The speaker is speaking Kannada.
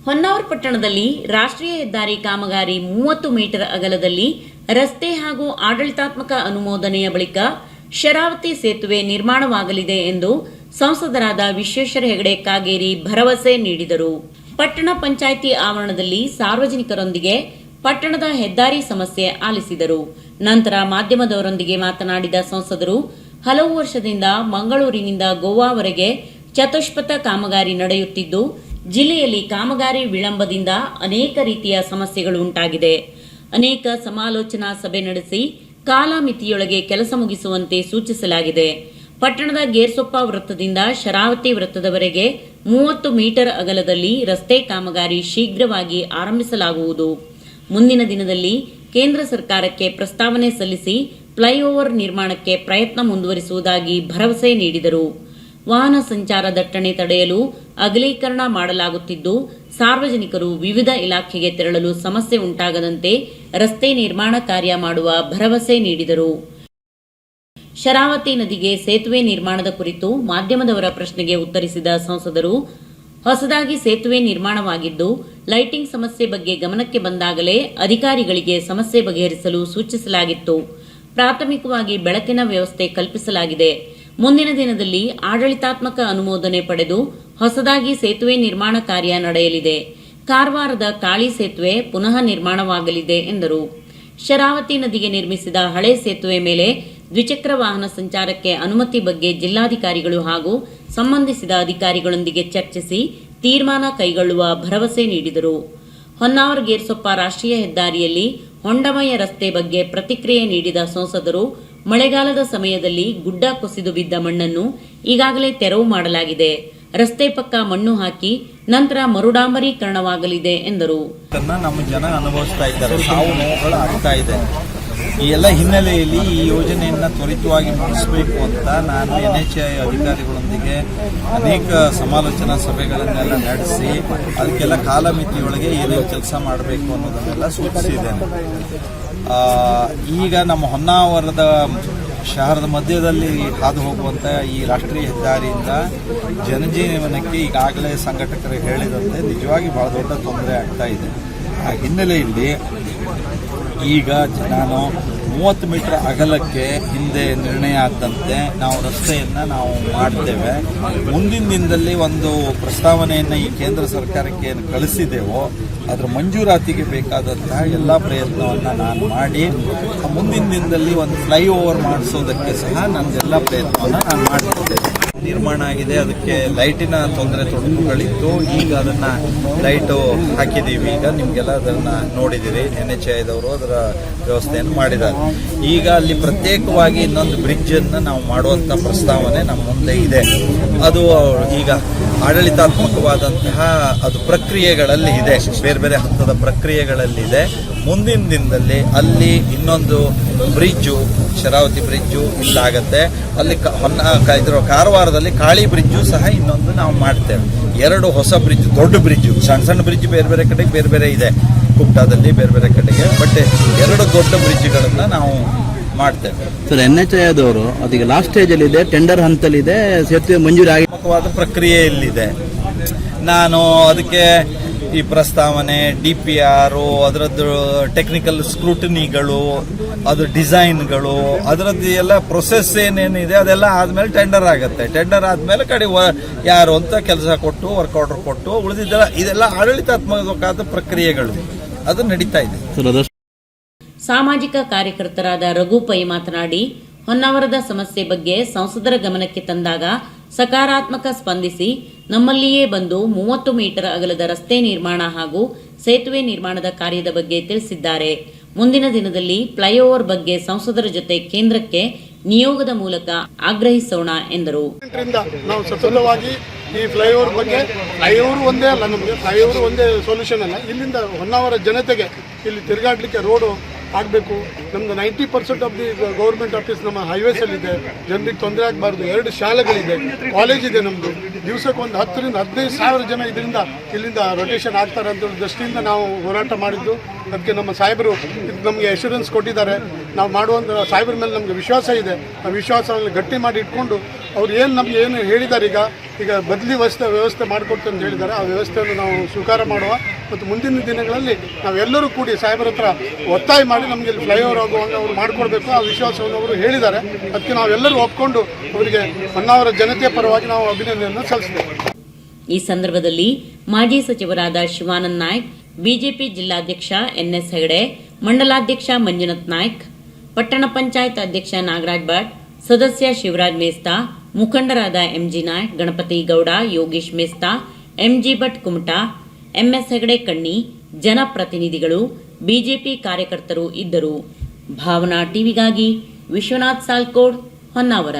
ಹೊನ್ನಾವರ ಪಟ್ಟಣದಲ್ಲಿ ರಾಷ್ಟ್ರೀಯ ಹೆದ್ದಾರಿ ಕಾಮಗಾರಿ 30 ಮೀಟರ್ ಅಗಲದಲ್ಲಿ ರಸ್ತೆ ಹಾಗೂ ಆಡಳಿತಾತ್ಮಕ ಅನುಮೋದನೆಯ ಬಳಿಕ ಶರಾವತಿ ಸೇತುವೆ ನಿರ್ಮಾಣವಾಗಲಿದೆ ಎಂದು ಸಂಸದರಾದ ವಿಶ್ವೇಶ್ವರ ಹೆಗಡೆ ಕಾಗೇರಿ ಭರವಸೆ ನೀಡಿದರು. ಪಟ್ಟಣ ಪಂಚಾಯಿತಿ ಆವರಣದಲ್ಲಿ ಸಾರ್ವಜನಿಕರೊಂದಿಗೆ ಪಟ್ಟಣದ ಹೆದ್ದಾರಿ ಸಮಸ್ಯೆ ಆಲಿಸಿದರು. ನಂತರ ಮಾಧ್ಯಮದವರೊಂದಿಗೆ ಮಾತನಾಡಿದ ಸಂಸದರು, ಹಲವು ವರ್ಷದಿಂದ ಮಂಗಳೂರಿನಿಂದ ಗೋವಾವರೆಗೆ ಚತುಷ್ಪಥ ಕಾಮಗಾರಿ ನಡೆಯುತ್ತಿದ್ದು, ಜಿಲ್ಲೆಯಲ್ಲಿ ಕಾಮಗಾರಿ ವಿಳಂಬದಿಂದ ಅನೇಕ ರೀತಿಯ ಸಮಸ್ಯೆಗಳು ಉಂಟಾಗಿದೆ. ಅನೇಕ ಸಮಾಲೋಚನಾ ಸಭೆ ನಡೆಸಿ ಕಾಲಮಿತಿಯೊಳಗೆ ಕೆಲಸ ಮುಗಿಸುವಂತೆ ಸೂಚಿಸಲಾಗಿದೆ. ಪಟ್ಟಣದ ಗೇರ್ಸೊಪ್ಪ ವೃತ್ತದಿಂದ ಶರಾವತಿ ವೃತ್ತದವರೆಗೆ 30 ಮೀಟರ್ ಅಗಲದಲ್ಲಿ ರಸ್ತೆ ಕಾಮಗಾರಿ ಶೀಘ್ರವಾಗಿ ಆರಂಭಿಸಲಾಗುವುದು. ಮುಂದಿನ ದಿನದಲ್ಲಿ ಕೇಂದ್ರ ಸರ್ಕಾರಕ್ಕೆ ಪ್ರಸ್ತಾವನೆ ಸಲ್ಲಿಸಿ ಫ್ಲೈಓವರ್ ನಿರ್ಮಾಣಕ್ಕೆ ಪ್ರಯತ್ನ ಮುಂದುವರಿಸುವುದಾಗಿ ಭರವಸೆ ನೀಡಿದರು. ವಾಹನ ಸಂಚಾರ ದಟ್ಟಣೆ ತಡೆಯಲು ಅಗಲೀಕರಣ ಮಾಡಲಾಗುತ್ತಿದ್ದು, ಸಾರ್ವಜನಿಕರು ವಿವಿಧ ಇಲಾಖೆಗೆ ತೆರಳಲು ಸಮಸ್ಯೆ ಉಂಟಾಗದಂತೆ ರಸ್ತೆ ನಿರ್ಮಾಣ ಕಾರ್ಯ ಮಾಡುವ ಭರವಸೆ ನೀಡಿದರು. ಶರಾವತಿ ನದಿಗೆ ಸೇತುವೆ ನಿರ್ಮಾಣದ ಕುರಿತು ಮಾಧ್ಯಮದವರ ಪ್ರಶ್ನೆಗೆ ಉತ್ತರಿಸಿದ ಸಂಸದರು, ಹೊಸದಾಗಿ ಸೇತುವೆ ನಿರ್ಮಾಣವಾಗಿದ್ದು, ಲೈಟಿಂಗ್ ಸಮಸ್ಯೆ ಬಗ್ಗೆ ಗಮನಕ್ಕೆ ಬಂದಾಗಲೇ ಅಧಿಕಾರಿಗಳಿಗೆ ಸಮಸ್ಯೆ ಬಗೆಹರಿಸಲು ಸೂಚಿಸಲಾಗಿತ್ತು. ಪ್ರಾಥಮಿಕವಾಗಿ ಬೆಳಕಿನ ವ್ಯವಸ್ಥೆ ಕಲ್ಪಿಸಲಾಗಿದೆ. ಮುಂದಿನ ದಿನದಲ್ಲಿ ಆಡಳಿತಾತ್ಮಕ ಅನುಮೋದನೆ ಪಡೆದು ಹೊಸದಾಗಿ ಸೇತುವೆ ನಿರ್ಮಾಣ ಕಾರ್ಯ ನಡೆಯಲಿದೆ. ಕಾರವಾರದ ಕಾಳಿ ಸೇತುವೆ ಪುನಃ ನಿರ್ಮಾಣವಾಗಲಿದೆ ಎಂದರು. ಶರಾವತಿ ನದಿಗೆ ನಿರ್ಮಿಸಿದ ಹಳೆ ಸೇತುವೆ ಮೇಲೆ ದ್ವಿಚಕ್ರ ವಾಹನ ಸಂಚಾರಕ್ಕೆ ಅನುಮತಿ ಬಗ್ಗೆ ಜಿಲ್ಲಾಧಿಕಾರಿಗಳು ಹಾಗೂ ಸಂಬಂಧಿಸಿದ ಅಧಿಕಾರಿಗಳೊಂದಿಗೆ ಚರ್ಚಿಸಿ ತೀರ್ಮಾನ ಕೈಗೊಳ್ಳುವ ಭರವಸೆ ನೀಡಿದರು. ಹೊನ್ನಾವರ ಗೇರ್ಸೊಪ್ಪ ರಾಷ್ಟ್ರೀಯ ಹೆದ್ದಾರಿಯಲ್ಲಿ ಹೊಂಡಮಯ ರಸ್ತೆ ಬಗ್ಗೆ ಪ್ರತಿಕ್ರಿಯೆ ನೀಡಿದ ಸಂಸದರು, ಮಳೆಗಾಲದ ಸಮಯದಲ್ಲಿ ಗುಡ್ಡ ಕುಸಿದು ಬಿದ್ದ ಮಣ್ಣನ್ನು ಈಗಾಗಲೇ ತೆರವು ಮಾಡಲಾಗಿದೆ. ರಸ್ತೆ ಪಕ್ಕ ಮಣ್ಣು ಹಾಕಿ ನಂತರ ಮರುಡಾಂಬರೀಕರಣವಾಗಲಿದೆ ಎಂದರು. ನಮ್ಮ ಜನ ಅನುಭವಿಸ್ತಾ ಇದ್ದಾರೆ, ಸಾವು ನೋವುಗಳು ಆಗ್ತಾ ಇದೆ. ಈ ಎಲ್ಲ ಹಿನ್ನೆಲೆಯಲ್ಲಿ ಈ ಯೋಜನೆಯನ್ನು ತ್ವರಿತವಾಗಿ ಮುಗಿಸಬೇಕು ಅಂತ ನಾನು NHAI ಅಧಿಕಾರಿಗಳೊಂದಿಗೆ ಅನೇಕ ಸಮಾಲೋಚನಾ ಸಭೆಗಳನ್ನೆಲ್ಲ ನಡೆಸಿ ಅದಕ್ಕೆಲ್ಲ ಕಾಲಮಿತಿಯೊಳಗೆ ಏನೇನು ಕೆಲಸ ಮಾಡಬೇಕು ಅನ್ನೋದನ್ನೆಲ್ಲ ಸೂಚಿಸಿದ್ದೇನೆ. ಈಗ ನಮ್ಮ ಹೊನ್ನಾವರದ ಶಹರದ ಮಧ್ಯದಲ್ಲಿ ಹಾದು ಹೋಗುವಂಥ ಈ ರಾಷ್ಟ್ರೀಯ ಹೆದ್ದಾರಿಯಿಂದ ಜನಜೀವನಕ್ಕೆ ಈಗಾಗಲೇ ಸಂಘಟಕರು ಹೇಳಿದಂತೆ ನಿಜವಾಗಿ ಬಹಳ ದೊಡ್ಡ ತೊಂದರೆ ಆಗ್ತಾ ಇದೆ. ಆ ಹಿನ್ನೆಲೆಯಲ್ಲಿ ಈಗ ನಾನು 30 ಮೀಟರ್ ಅಗಲಕ್ಕೆ ಹಿಂದೆ ನಿರ್ಣಯ ಆದಂತೆ ನಾವು ರಸ್ತೆಯನ್ನು ನಾವು ಮಾಡ್ತೇವೆ. ಮುಂದಿನ ದಿನದಲ್ಲಿ ಒಂದು ಪ್ರಸ್ತಾವನೆಯನ್ನು ಈ ಕೇಂದ್ರ ಸರ್ಕಾರಕ್ಕೆ ಏನು ಕಳಿಸಿದೆವೋ ಅದರ ಮಂಜೂರಾತಿಗೆ ಬೇಕಾದಂತಹ ಎಲ್ಲ ಪ್ರಯತ್ನವನ್ನು ನಾನು ಮಾಡಿ ಮುಂದಿನ ದಿನದಲ್ಲಿ ಒಂದು ಫ್ಲೈಓವರ್ ಮಾಡಿಸೋದಕ್ಕೆ ಸಹ ನನ್ನೆಲ್ಲ ಪ್ರಯತ್ನವನ್ನು ನಾನು ಮಾಡ್ತಿದ್ದೇನೆ. ನಿರ್ಮಾಣ ಆಗಿದೆ, ಅದಕ್ಕೆ ಲೈಟಿನ ತೊಡಕುಗಳಿತ್ತು. ಈಗ ಅದನ್ನ ಲೈಟು ಹಾಕಿದ್ದೀವಿ. ಈಗ ನಿಮಗೆಲ್ಲ ಅದನ್ನ ನೋಡಿದಿರಿ, NHAIದವರು ಅದರ ವ್ಯವಸ್ಥೆಯನ್ನು ಮಾಡಿದ್ದಾರೆ. ಈಗ ಅಲ್ಲಿ ಪ್ರತ್ಯೇಕವಾಗಿ ಇನ್ನೊಂದು ಬ್ರಿಡ್ಜ್ ಅನ್ನು ನಾವು ಮಾಡುವಂತ ಪ್ರಸ್ತಾವನೆ ನಮ್ಮ ಮುಂದೆ ಇದೆ. ಅದು ಈಗ ಆಡಳಿತಾತ್ಮಕವಾದಂತಹ ಅದು ಪ್ರಕ್ರಿಯೆಗಳಲ್ಲಿ ಇದೆ, ಬೇರೆ ಬೇರೆ ಹಂತದ ಪ್ರಕ್ರಿಯೆಗಳಲ್ಲಿದೆ. ಮುಂದಿನ ದಿನದಲ್ಲಿ ಅಲ್ಲಿ ಇನ್ನೊಂದು ಬ್ರಿಡ್ಜು, ಶರಾವತಿ ಬ್ರಿಡ್ಜು ಇಲ್ಲಾಗತ್ತೆ. ಅಲ್ಲಿ ಕಾರವಾರದಲ್ಲಿ ಕಾಳಿ ಬ್ರಿಡ್ಜು ಸಹ ಇನ್ನೊಂದು ನಾವು ಮಾಡ್ತೇವೆ. 2 ಹೊಸ ಬ್ರಿಡ್ಜ್, ದೊಡ್ಡ ಬ್ರಿಡ್ಜು, ಸಣ್ಣ ಸಣ್ಣ ಬ್ರಿಡ್ಜ್ ಬೇರೆ ಬೇರೆ ಕಡೆಗೆ ಬೇರೆ ಬೇರೆ ಇದೆ, ಕುಮಟಾದಲ್ಲಿ ಬೇರೆ ಬೇರೆ ಕಡೆಗೆ, ಬಟ್ 2 ದೊಡ್ಡ ಬ್ರಿಡ್ಜ್ಗಳನ್ನು ನಾವು ಮಾಡ್ತೇವೆ. ಸರ್, NHAIದವರು ಅದೀಗ ಲಾಸ್ಟ್ ಸ್ಟೇಜ್ ಅಲ್ಲಿ ಇದೆ, ಟೆಂಡರ್ ಹಂತದಲ್ಲಿದೆ, ಸೇತುವೆ ಮಂಜೂರಿ ಆಗಿ ಪ್ರಕ್ರಿಯೆಯಲ್ಲಿದೆ. ನಾನು ಅದಕ್ಕೆ ಈ ಪ್ರಸ್ತಾವನೆ, DPR, ಅದರದ್ದು ಟೆಕ್ನಿಕಲ್ ಸ್ಕ್ರೂಟನಿಗಳು, ಅದು ಡಿಸೈನ್ಗಳು, ಅದರದ್ದು ಎಲ್ಲ ಪ್ರೊಸೆಸ್ ಏನೇನಿದೆ ಅದೆಲ್ಲ ಆದ್ಮೇಲೆ ಟೆಂಡರ್ ಆಗುತ್ತೆ. ಟೆಂಡರ್ ಆದ್ಮೇಲೆ ಕಡೆ ಯಾರು ಅಂತ ಕೆಲಸ ಕೊಟ್ಟು ವರ್ಕ್ ಆರ್ಡರ್ ಕೊಟ್ಟು ಉಳಿದಿದ್ದೆಲ್ಲ ಇದೆಲ್ಲ ಆಡಳಿತಾತ್ಮಕವಾದ ಪ್ರಕ್ರಿಯೆಗಳು ಅದು ನಡೀತಾ ಇದೆ. ಸಾಮಾಜಿಕ ಕಾರ್ಯಕರ್ತರಾದ ರಘು ಪೈ ಮಾತನಾಡಿ, ಹೊನ್ನಾವರದ ಸಮಸ್ಯೆ ಬಗ್ಗೆ ಸಂಸದರ ಗಮನಕ್ಕೆ ತಂದಾಗ ಸಕಾರಾತ್ಮಕ ಸ್ಪಂದಿಸಿ ನಮ್ಮಲ್ಲಿಯೇ ಬಂದು 30 ಮೀಟರ್ ಅಗಲದ ರಸ್ತೆ ನಿರ್ಮಾಣ ಹಾಗೂ ಸೇತುವೆ ನಿರ್ಮಾಣದ ಕಾರ್ಯದ ಬಗ್ಗೆ ತಿಳಿಸಿದ್ದಾರೆ. ಮುಂದಿನ ದಿನದಲ್ಲಿ ಫ್ಲೈಓವರ್ ಬಗ್ಗೆ ಸಂಸದರ ಜೊತೆ ಕೇಂದ್ರಕ್ಕೆ ನಿಯೋಗದ ಮೂಲಕ ಆಗ್ರಹಿಸೋಣ ಎಂದರು. ನಾವು ಸಫಲವಾಗಿ ಈ ಫ್ಲೈಓವರ್ ಬಗ್ಗೆ, ಫ್ಲೈಓವರ್ ಒಂದೇ ಅಲ್ಲ, ನಮಗೆ ಫ್ಲೈಓವರ್ ಒಂದೇ ಸೊಲ್ಯೂಷನ್ ಅಲ್ಲ. ಇಲ್ಲಿಂದ ಹೊನ್ನಾವರ ಜನತೆಗೆ ಇಲ್ಲಿ ತಿರುಗಾಡಲಿಕ್ಕೆ ರೋಡು ಆಗಬೇಕು. ನಮ್ಮದು 90% ಆಫ್ ದಿ ಗೌರ್ಮೆಂಟ್ ಆಫೀಸ್ ನಮ್ಮ ಹೈವೇಸಲ್ಲಿದೆ, ಜನರಿಗೆ ತೊಂದರೆ ಆಗಬಾರ್ದು. 2 ಶಾಲೆಗಳಿದೆ, ಕಾಲೇಜ್ ಇದೆ ನಮ್ಮದು. ದಿವಸಕ್ಕೆ ಒಂದು 10,000 to 15,000 ಜನ ಇಲ್ಲಿಂದ ರೊಟೇಷನ್ ಆಗ್ತಾರೆ ಅಂತ ದೃಷ್ಟಿಯಿಂದ ನಾವು ಹೋರಾಟ ಮಾಡಿದ್ದು. ಅದಕ್ಕೆ ನಮ್ಮ ಸಾಹೇಬರು ನಮಗೆ ಅಶ್ಯೂರೆನ್ಸ್ ಕೊಟ್ಟಿದ್ದಾರೆ. ನಾವು ಮಾಡುವಂಥ ಸಾಹೇಬ್ರ ಮೇಲೆ ನಮಗೆ ವಿಶ್ವಾಸ ಇದೆ. ಆ ವಿಶ್ವಾಸವನ್ನು ಗಟ್ಟಿ ಮಾಡಿ ಇಟ್ಕೊಂಡು ಅವ್ರು ನಮಗೆ ಏನು ಹೇಳಿದ್ದಾರೆ, ಈಗ ಬದಲಿ ವ್ಯವಸ್ಥೆ ಮಾಡಿಕೊಡ್ತಾರೆ ಅಂತ ಹೇಳಿದ್ದಾರೆ. ಆ ವ್ಯವಸ್ಥೆಯನ್ನು ನಾವು ಸ್ವೀಕಾರ ಮಾಡುವ ಮತ್ತು ಮುಂದಿನ ದಿನಗಳಲ್ಲಿ ನಾವೆಲ್ಲರೂ ಕೂಡಿ ಸಾಹೇಬರ ಹತ್ರ ಒತ್ತಾಯ ಮಾಡಿ ನಮಗೆ ಇಲ್ಲಿ ಫ್ಲೈಓವರ್ ಆಗುವಂಗೆ ಅವರು ಮಾಡಿಕೊಡ್ಬೇಕು. ಆ ವಿಶ್ವಾಸವನ್ನು ಅವರು ಹೇಳಿದ್ದಾರೆ. ಅದಕ್ಕೆ ನಾವೆಲ್ಲರೂ ಒಪ್ಕೊಂಡು ಅವರಿಗೆ ಹೊನ್ನಾವರ ಜನತೆಯ ಪರವಾಗಿ ನಾವು ಅಭಿನಂದನೆಯನ್ನು ಸಲ್ಲಿಸ್ತೇವೆ. ಈ ಸಂದರ್ಭದಲ್ಲಿ ಮಾಜಿ ಸಚಿವರಾದ ಶಿವಾನಂದ್ ನಾಯ್ಕ್, ಬಿಜೆಪಿ ಜಿಲ್ಲಾಧ್ಯಕ್ಷ NS ಹೆಗಡೆ, ಮಂಡಲಾಧ್ಯಕ್ಷ ಮಂಜುನಾಥ್ ನಾಯ್ಕ್, ಪಟ್ಟಣ ಪಂಚಾಯತ್ ಅಧ್ಯಕ್ಷ ನಾಗರಾಜ್ ಭಟ್, ಸದಸ್ಯ ಶಿವರಾಜ್ ಮೇಸ್ತಾ, ಮುಖಂಡರಾದ MG Naik, Ganapati Gowda, Yogesh Mesta, MG Bhat Kumta, MS Hegde ಕಣ್ಣಿ, ಜನಪ್ರತಿನಿಧಿಗಳು, ಬಿಜೆಪಿ ಕಾರ್ಯಕರ್ತರು ಇದ್ದರು. ಭಾವನಾ ಟಿವಿಗಾಗಿ ವಿಶ್ವನಾಥ್ ಸಾಲ್ಕೋಡ್, ಹೊನ್ನಾವರ.